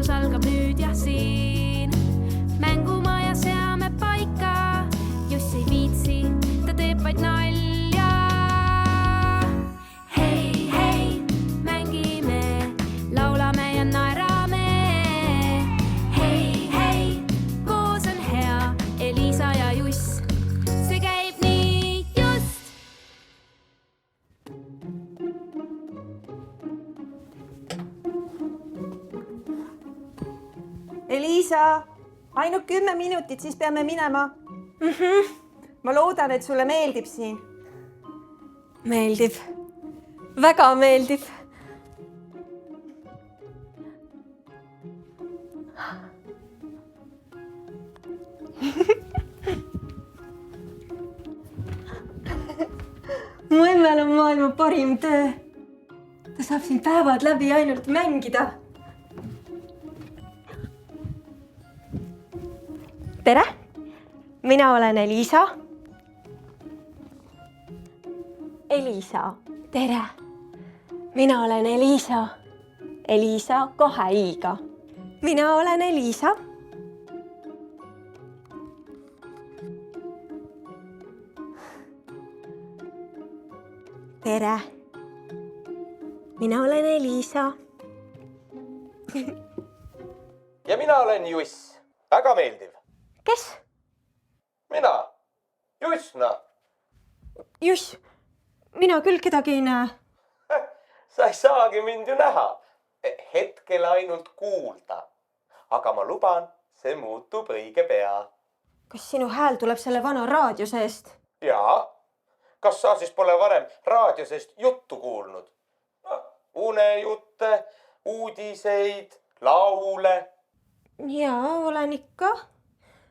ilus algab nüüd ja siin. Mängumaja seame paika, Juss ei viitsi, ta teeb vaid nalja. Hei, hei, mängime, laulame ja naerame. Hei, hei, koos on hea, Eliisa ja Juss, see käib nii just. Eliisa, ainult 10 minutit, siis peame minema. Ma loodan, et sulle meeldib siin. Meeldib. Väga meeldib. Mu emmel on maailma parim töö. Ta saab siin päevad läbi ainult mängida. Tere! Mina olen Eliisa. Eliisa, tere! Mina olen Eliisa. Eliisa 2 i-ga. Mina olen Eliisa. Tere! Mina olen Eliisa. Ja mina olen Juss. Väga meeldiv. Kes? Mina. Jussna. Juss, mina küll kedagi ei näe. Sa ei saagi mind ju näha. Hetkel ainult kuulda. Aga ma luban, see muutub õige pea. Kas sinu hääl tuleb selle vana raadio seest? Jaa. Kas sa siis pole varem raadiosest juttu kuulnud? Unejutte, uudiseid, laule. Jaa, olen ikka.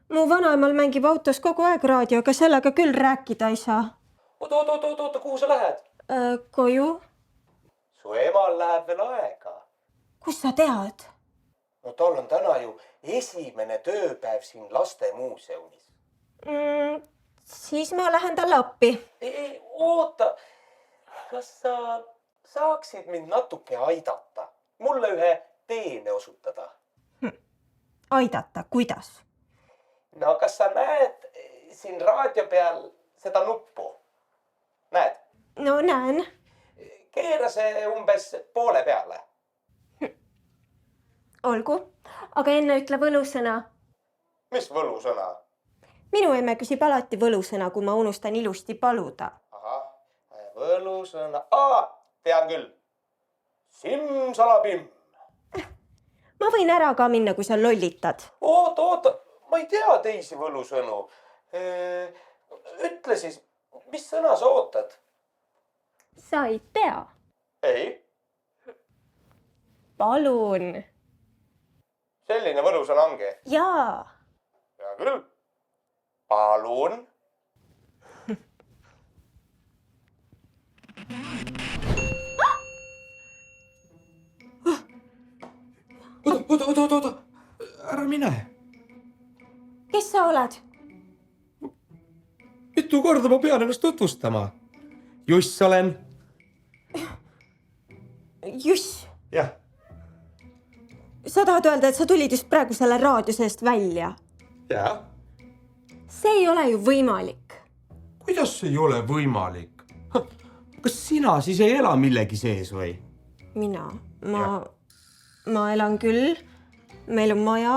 Mu vanaemal mängib autos kogu aeg raadioga, sellega küll rääkida ei saa. Oota, kuhu sa lähed? Koju. Su emal läheb veel aega. Kus sa tead? No tal on täna ju esimene tööpäev siin lastemuuseumis. Siis ma lähen talle appi. Ei, oota. Kas sa saaksid mind natuke aidata? Mulle ühe teene osutada. Aidata, kuidas? No kas sa näed siin raadio peal seda nuppu? Näed? No näen. Keera see umbes poole peale. Olgu, aga enne ütle võlusõna. Mis võlusõna? Minu emme küsib alati võlusõna, kui ma unustan ilusti paluda. Ahah, võlusõna. Tean küll. Simsalabim. Ma võin ära ka minna, kui sa lollitad. Oota, ma ei tea teisi võlusõnu. Ütle siis, mis sõna sa ootad? Sa ei tea. Ei. Palun. Selline võlusõna ongi? Jaa. Hea küll. Palun. Oota. Ära mine. Kes sa oled? Mitu korda ma pean ennast tutvustama? Juss olen. Juss. Jah. Sa tahad öelda, et sa tulid just praegu selle raadio seest välja? Jah. See ei ole ju võimalik. Kuidas see ei ole võimalik? Kas sina siis ei ela millegi sees või? Mina? Ma elan küll. Meil on maja.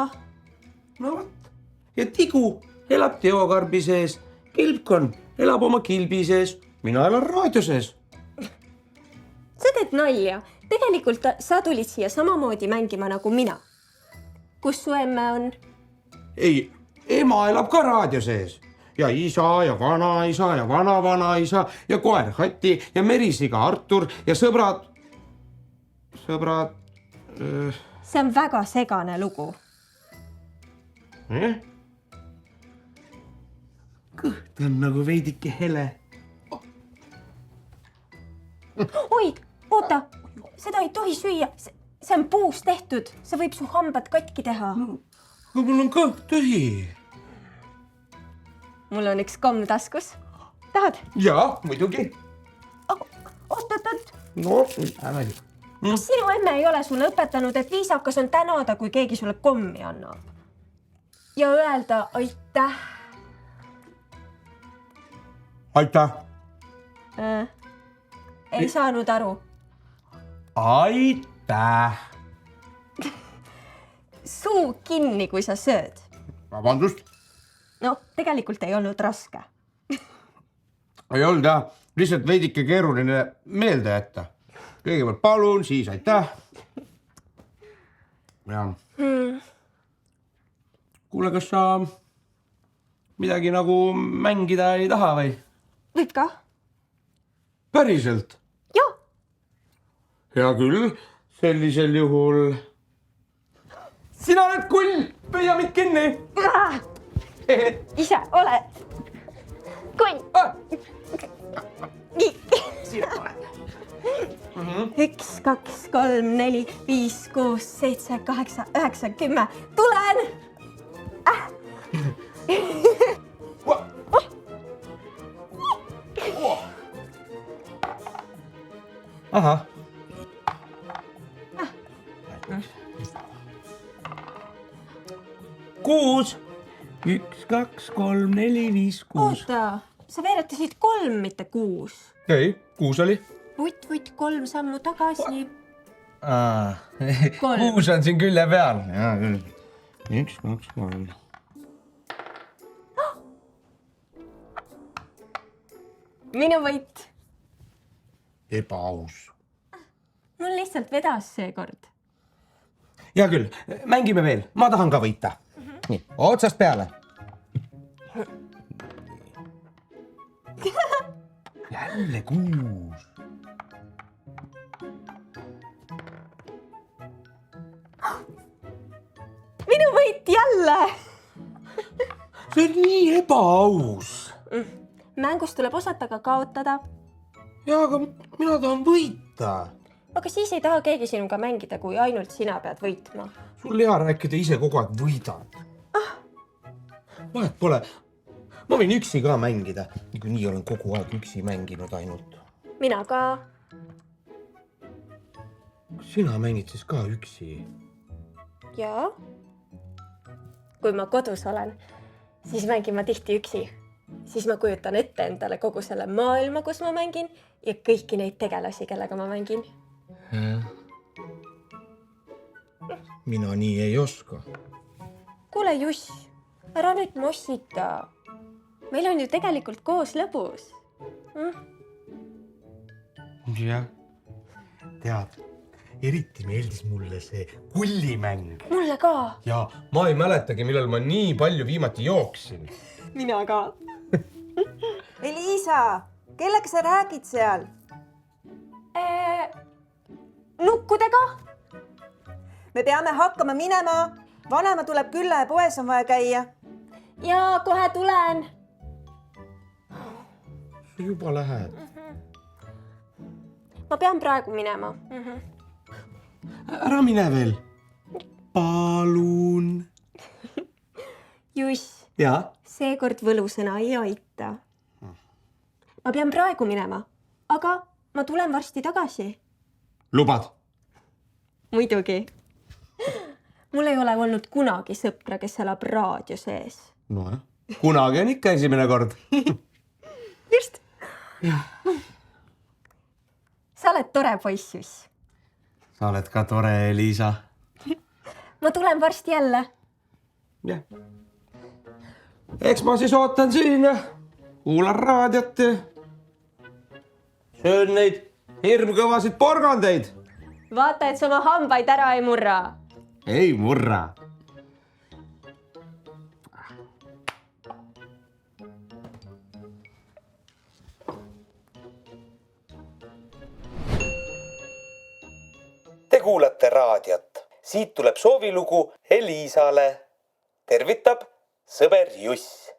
No võt. Ja Tigu elab Teokarbi sees. Kilpkon elab oma kilbi sees. Mina elan raadio sees. Sa teed nalja. Tegelikult sa tulid siia samamoodi mängima nagu mina. Kus su emme on? Ei, ema elab ka raadio sees. Ja isa ja vanaisa ja vanavanaisa ja koer Hati ja merisiga Artur ja sõbrad. See on väga segane lugu. Kõht on nagu veidike hele. Oi, oota, seda ei tohi süüa. See on puust tehtud. See võib su hambad katki teha. Aga mul on kõht tühi. Mul on üks komm taskus. Tahad? Jaa, muidugi. Oot. No, ära ju. kas sinu emme ei ole sulle õpetanud, et viisakas on tänada, kui keegi sulle kommi annab? Ja öelda aitäh. Aitäh. Ei saanud aru. Aitäh. Suu kinni, kui sa sööd. Vabandust. No, tegelikult ei olnud raske. Ei olnud jah, lihtsalt veidike keeruline meelde jätta. Kõigepealt palun, siis aitäh. Ja. Kuule, kas sa midagi nagu mängida ei taha või? Võib ka? Päriselt? Joo. Hea küll, sellisel juhul. Sina oled kull, pöia mind kinni. Ise oled. Kull. Sina oled. 1, 2, 3, 4, 5, 6, 7, 8, 9, 10. Tulen! Ahah. 6. 1, 2, 3, 4, 5, 6. Oota, sa veeretasid 3, mitte 6. Ei, 6 oli. Vutt, 3 sammu tagasi. 6 on siin külje peal. 1, 2, 3. Minu võit. Ebaaus. Mul lihtsalt vedas seekord. Hea küll, mängime veel. Ma tahan ka võita. Nii, otsast peale. Jälle 6. Minu võit jälle. See on nii ebaaus. Mängus tuleb osata ka kaotada. Jaa, aga mina tahan võita. Aga siis ei taha keegi sinuga mängida, kui ainult sina pead võitma. Sul hea rääkida ise kogu aeg võidad. Vahet pole. Ma võin üksi ka mängida. Nii olen kogu aeg üksi mänginud ainult. Mina ka. Sina mängid siis ka üksi? Jaa. Kui ma kodus olen, siis mängin ma tihti üksi. Siis ma kujutan ette endale kogu selle maailma, kus ma mängin ja kõiki neid tegelasi, kellega ma mängin. Mina nii ei oska. Kuule, Juss, ära nüüd mossita. Meil on ju tegelikult koos lõbus. Jah. Tead, eriti meeldis mulle see kullimäng. Mulle ka. Ja ma ei mäletagi, millal ma nii palju viimati jooksin. Mina ka. Eliisa, kellega sa räägid seal? Nukkudega? Me peame hakkama minema. Vanema tuleb külla ja poes on vaja käia. Ja kohe tulen. Sa juba lähed. Ma pean praegu minema. Ära mine veel. Palun. Juss, Ja? seekord võlusõna ei aita. Ma pean praegu minema, aga ma tulen varsti tagasi. Lubad? Muidugi. Mul ei ole olnud kunagi sõpra, kes elab raadio sees. No, kunagi on ikka esimene kord. Just. Sa oled tore poiss, Juss. Sa oled ka tore, Eliisa. Ma tulen varsti jälle. Jah. Eks ma siis ootan siin ja kuulan raadiot ja söön neid hirmkõvasid porgandeid. Vaata, et sa oma hambaid ära ei murra. Ei murra. Te kuulate raadiot. Siit tuleb soovilugu Eliisale. Tervitab sõber Juss.